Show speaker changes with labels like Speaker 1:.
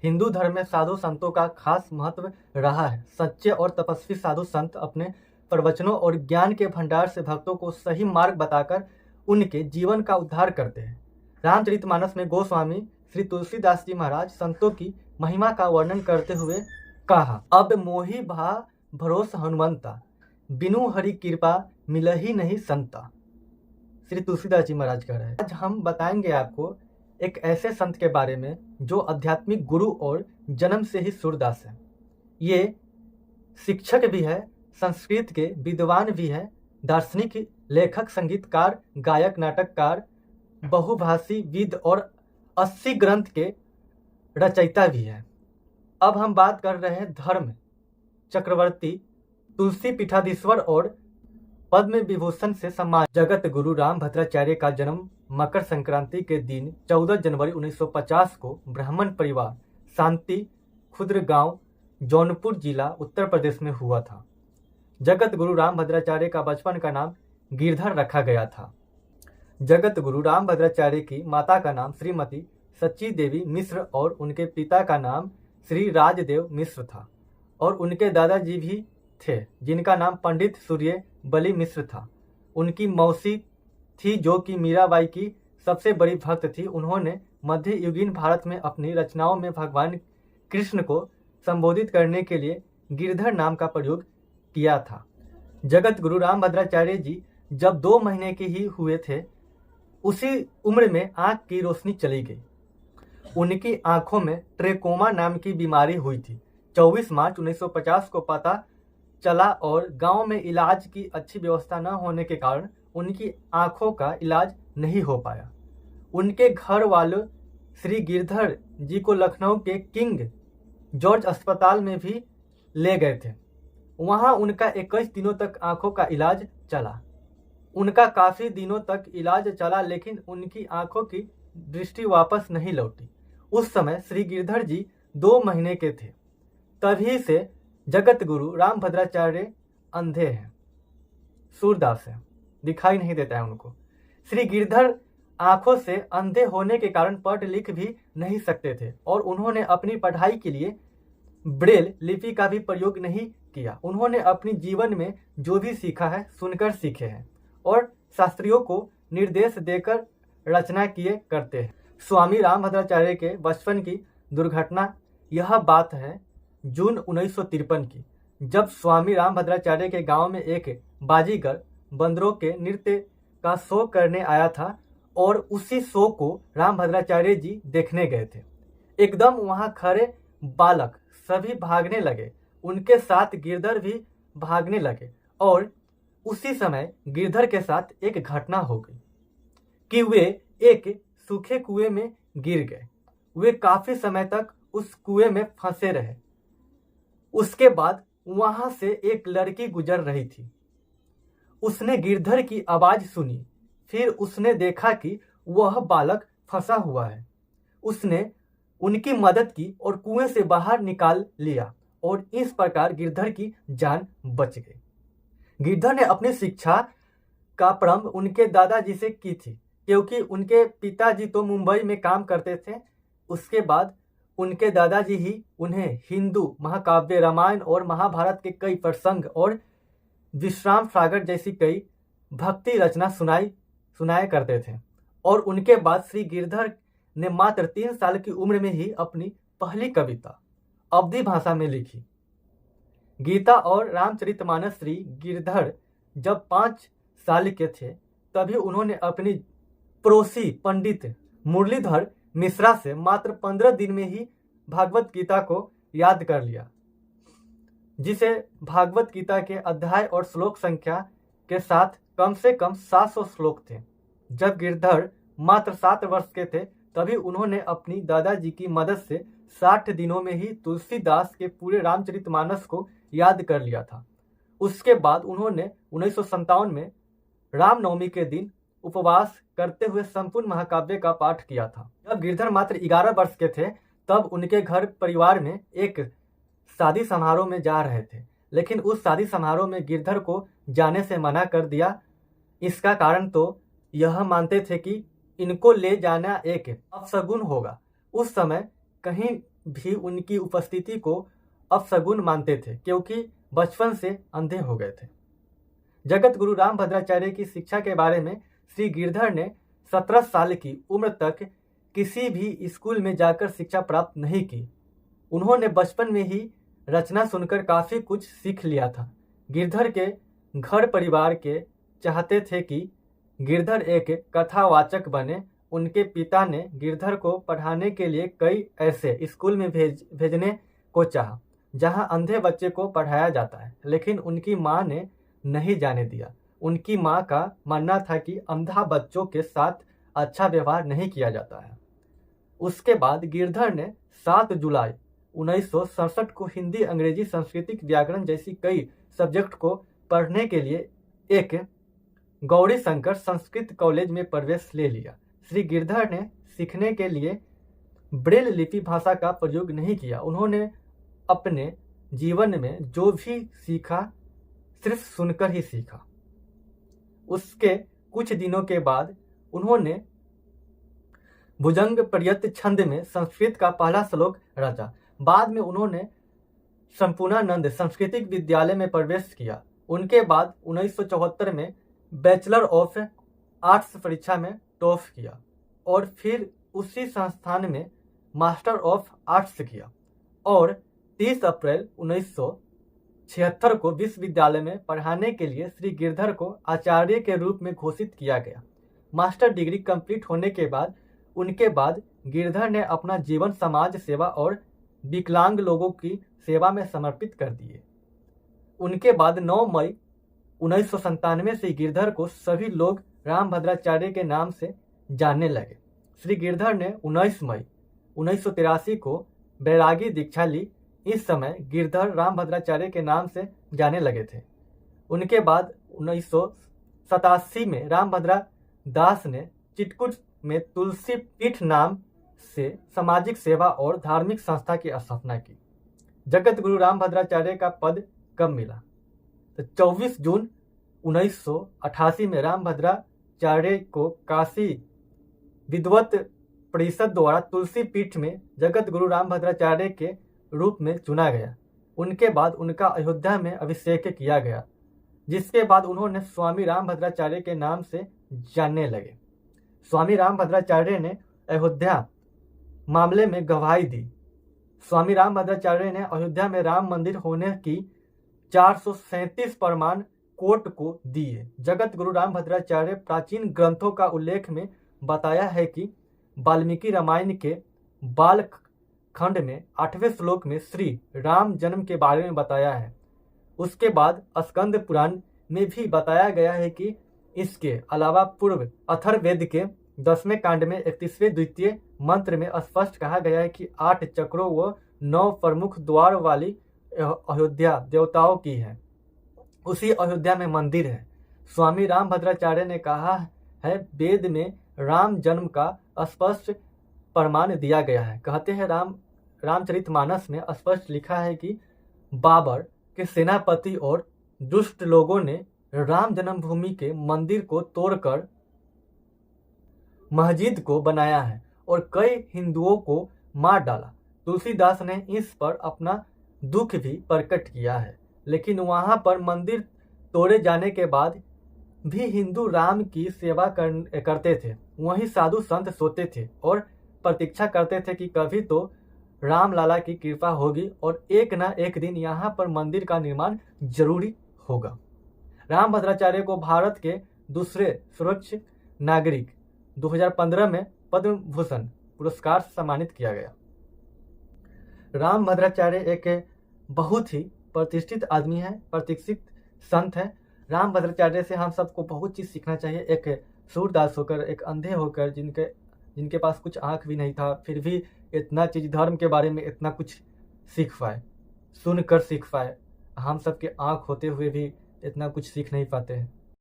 Speaker 1: हिंदू धर्म में साधु संतों का खास महत्व रहा है। सच्चे और तपस्वी साधु संत अपने प्रवचनों और ज्ञान के भंडार से भक्तों को सही मार्ग बताकर उनके जीवन का उद्धार करते हैं। रामचरितमानस में गोस्वामी श्री तुलसीदास जी महाराज संतों की महिमा का वर्णन करते हुए कहा, अब मोहि भा भरोस हनुमंता, बिनु हरि कृपा मिलहि नहीं संता। श्री तुलसीदास जी महाराज कह रहे हैं। आज हम बताएंगे आपको एक ऐसे संत के बारे में जो आध्यात्मिक गुरु और जन्म से ही सूरदास है। ये शिक्षक भी है, संस्कृत के विद्वान भी है, दार्शनिक, लेखक, संगीतकार, गायक, नाटककार, बहुभाषी, विद और 80 ग्रंथ के रचयिता भी है। अब हम बात कर रहे हैं धर्म चक्रवर्ती तुलसी पीठाधीश्वर और पद्म विभूषण से सम्मानित जगत गुरु रामभद्राचार्य का जन्म मकर संक्रांति के दिन 14 जनवरी 1950 को ब्राह्मण परिवार शांति खुर्द गांव जौनपुर जिला उत्तर प्रदेश में हुआ था। जगत गुरु रामभद्राचार्य का बचपन का नाम गिरधर रखा गया था। जगत गुरु रामभद्राचार्य की माता का नाम श्रीमती सच्ची देवी मिश्र और उनके पिता का नाम श्री राजदेव मिश्र था और उनके दादाजी भी थे जिनका नाम पंडित सूर्य बली मिश्र था। उनकी मौसी थी जो कि मीराबाई की सबसे बड़ी भक्त थी। उन्होंने मध्य युगीन भारत में अपनी रचनाओं में भगवान कृष्ण को संबोधित करने के लिए गिरधर नाम का प्रयोग किया था। जगत गुरु रामभद्राचार्य जी जब 2 महीने के ही हुए थे उसी उम्र में आंख की रोशनी चली गई। उनकी आंखों में ट्रेकोमा नाम की बीमारी हुई थी। 24 मार्च 1950 को पता चला और गांव में इलाज की अच्छी व्यवस्था न होने के कारण उनकी आंखों का इलाज नहीं हो पाया। उनके घर वालों श्री गिरधर जी को लखनऊ के किंग जॉर्ज अस्पताल में भी ले गए थे। वहां उनका 21 दिनों तक आंखों का इलाज चला। उनका काफी दिनों तक इलाज चला लेकिन उनकी आंखों की दृष्टि वापस नहीं लौटी। उस समय श्री गिरधर जी 2 महीने के थे। तभी से जगत गुरु रामभद्राचार्य अंधे हैं, सूरदास है, दिखाई नहीं देता है उनको। श्री गिरधर आंखों से अंधे होने के कारण पढ़ लिख भी नहीं सकते थे और उन्होंने अपनी पढ़ाई के लिए ब्रेल लिपि का भी प्रयोग नहीं किया। उन्होंने अपने जीवन में जो भी सीखा है सुनकर सीखे हैं और शास्त्रियों को निर्देश देकर रचना किए करते हैं। स्वामी रामभद्राचार्य के बचपन की दुर्घटना यह बात है जून 1953 की, जब स्वामी रामभद्राचार्य के गांव में एक बाजीगर बंदरों के नृत्य का शो करने आया था और उसी शो को रामभद्राचार्य जी देखने गए थे। एकदम वहां खड़े बालक सभी भागने लगे, उनके साथ गिरधर भी भागने लगे और उसी समय गिरधर के साथ एक घटना हो गई कि वे एक सूखे कुएं में गिर गए। वे काफी समय तक उस कुएं में फंसे रहे। उसके बाद वहां से एक लड़की गुजर रही थी। उसने गिरधर की आवाज सुनी, फिर उसने देखा कि वह बालक फंसा हुआ है। उसने उनकी मदद की और कुएं से बाहर निकाल लिया और इस प्रकार गिरधर की जान बच गई। गिरधर ने अपनी शिक्षा का प्रारंभ उनके दादाजी से की थी क्योंकि उनके पिताजी तो मुंबई में काम करते थे। उसके बाद उनके दादाजी ही उन्हें हिंदू महाकाव्य रामायण और महाभारत के कई प्रसंग और विश्राम सागर जैसी कई भक्ति रचना सुनाया करते थे और उनके बाद श्री गिरधर ने मात्र 3 साल की उम्र में ही अपनी पहली कविता अवधी भाषा में लिखी। गीता और रामचरितमानस श्री गिरधर जब 5 साल के थे तभी उन्होंने अपनी पड़ोसी पंडित मुरलीधर मिश्रा से मात्र 15 दिन में ही भागवत गीता को याद कर लिया, जिसे भागवत गीता के अध्याय और श्लोक संख्या के साथ कम से कम 700 श्लोक थे। जब गिरधर मात्र 7 वर्ष के थे तभी उन्होंने अपनी दादाजी की मदद से 60 दिनों में ही तुलसीदास के पूरे रामचरितमानस को याद कर लिया था। उसके बाद उन्होंने 1957 में रामनवमी के दिन उपवास करते हुए संपूर्ण महाकाव्य का पाठ किया था। जब गिरधर मात्र 11 वर्ष के थे तब उनके घर परिवार में एक शादी समारोह में जा रहे थे, लेकिन उस शादी समारोह में गिरधर को जाने से मना कर दिया। इसका कारण तो यह मानते थे कि इनको ले जाना एक अपशगुन होगा। उस समय कहीं भी उनकी उपस्थिति को अपशगुन मानते थे, क्योंकि बचपन से अंधे हो गए थे। जगत गुरु रामभद्राचार्य की शिक्षा के बारे में श्री गिरधर ने 17 साल की उम्र तक किसी भी स्कूल में जाकर शिक्षा प्राप्त नहीं की। उन्होंने बचपन में ही रचना सुनकर काफ़ी कुछ सीख लिया था। गिरधर के घर परिवार के चाहते थे कि गिरधर एक कथावाचक बने। उनके पिता ने गिरधर को पढ़ाने के लिए कई ऐसे स्कूल में भेजने को चाहा जहां अंधे बच्चे को पढ़ाया जाता है, लेकिन उनकी मां ने नहीं जाने दिया। उनकी मां का मानना था कि अंधा बच्चों के साथ अच्छा व्यवहार नहीं किया जाता है। उसके बाद गिरधर ने 7 जुलाई 1967 को हिंदी, अंग्रेजी, सांस्कृतिक, व्याकरण जैसी कई सब्जेक्ट को पढ़ने के लिए एक गौरी शंकर संस्कृत कॉलेज में प्रवेश ले लिया। श्री गिरधर ने सीखने के लिए ब्रेल लिपि भाषा का प्रयोग नहीं किया। उन्होंने अपने जीवन में जो भी सीखा सिर्फ सुनकर ही सीखा। उसके कुछ दिनों के बाद उन्होंने भुजंग पर्यत छंद में संस्कृत का पहला श्लोक रचा। बाद में उन्होंने संपूर्णानंद सांस्कृतिक विद्यालय में प्रवेश किया। उनके बाद 1974 में बैचलर ऑफ आर्ट्स परीक्षा में टॉप किया और फिर उसी संस्थान में मास्टर ऑफ आर्ट्स किया और 30 अप्रैल 1976 को विश्वविद्यालय में पढ़ाने के लिए श्री गिरधर को आचार्य के रूप में घोषित किया गया। मास्टर डिग्री कंप्लीट होने के बाद उनके बाद गिरधर ने अपना जीवन समाज सेवा और विकलांग लोगों की सेवा में समर्पित कर दिए। उनके बाद 9 मई 1997 से गिरधर को सभी लोग रामभद्राचार्य के नाम से जानने लगे। श्री गिरधर ने 19 मई 1983 को बैरागी दीक्षा ली। इस समय गिरधर रामभद्राचार्य के नाम से जाने लगे थे। उनके बाद 1987 में रामभद्रा दास ने चिटकुट में तुलसी पीठ नाम से सामाजिक सेवा और धार्मिक संस्था की स्थापना की। जगत गुरु रामभद्राचार्य का पद कब मिला? तो 24 जून 1988 में रामभद्राचार्य को काशी विद्वत परिषद द्वारा तुलसी पीठ में जगत गुरु रामभद्राचार्य के रूप में चुना गया। उनके बाद उनका अयोध्या में अभिषेक किया गया, जिसके बाद उन्होंने स्वामी रामभद्राचार्य के नाम से जानने लगे। स्वामी रामभद्राचार्य ने अयोध्या मामले में गवाही दी। स्वामी रामभद्राचार्य ने अयोध्या में राम मंदिर होने की 437 प्रमाण कोर्ट को दिए। जगत गुरु रामभद्राचार्य प्राचीन ग्रंथों का उल्लेख में बताया है कि वाल्मीकि रामायण के बाल खंड में 8वें श्लोक में श्री राम जन्म के बारे में बताया है। उसके बाद स्कंद पुराण में भी बताया गया है कि इसके अलावा पूर्व अथर्ववेद के 10वें कांड में 31वें द्वितीय मंत्र में स्पष्ट कहा गया है कि 8 चक्रों व 9 प्रमुख द्वार वाली अयोध्या देवताओं की है। उसी अयोध्या में मंदिर है। स्वामी रामभद्राचार्य ने कहा है, वेद में राम जन्म का स्पष्ट प्रमाण दिया गया है। कहते हैं रामचरितमानस में स्पष्ट लिखा है कि बाबर के सेनापति और दुष्ट लोगों ने राम जन्मभूमि के मंदिर को तोड़कर मस्जिद को बनाया है और कई हिंदुओं को मार डाला। तुलसीदास ने इस पर अपना दुख भी प्रकट किया है, लेकिन वहां पर मंदिर तोड़े जाने के बाद भी हिंदू राम की सेवा करते थे। वहीं साधु संत सोते थे और प्रतीक्षा करते थे कि कभी तो राम लाला की कृपा होगी और एक ना एक दिन यहाँ पर मंदिर का निर्माण जरूरी होगा। रामभद्राचार्य को भारत के दूसरे सर्वोच्च नागरिक 2015 में पद्म भूषण पुरस्कार से सम्मानित किया गया। रामभद्राचार्य एक बहुत ही प्रतिष्ठित आदमी है, प्रतिष्ठित संत है। रामभद्राचार्य से हम सबको बहुत चीज़ सीखना चाहिए। एक सूरदास होकर, एक अंधे होकर, जिनके पास कुछ आँख भी नहीं था, फिर भी इतना चीज़ धर्म के बारे में इतना कुछ सीख पाए, सुनकर सीख पाए। हम सबके आँख होते हुए भी इतना कुछ सीख नहीं पाते हैं।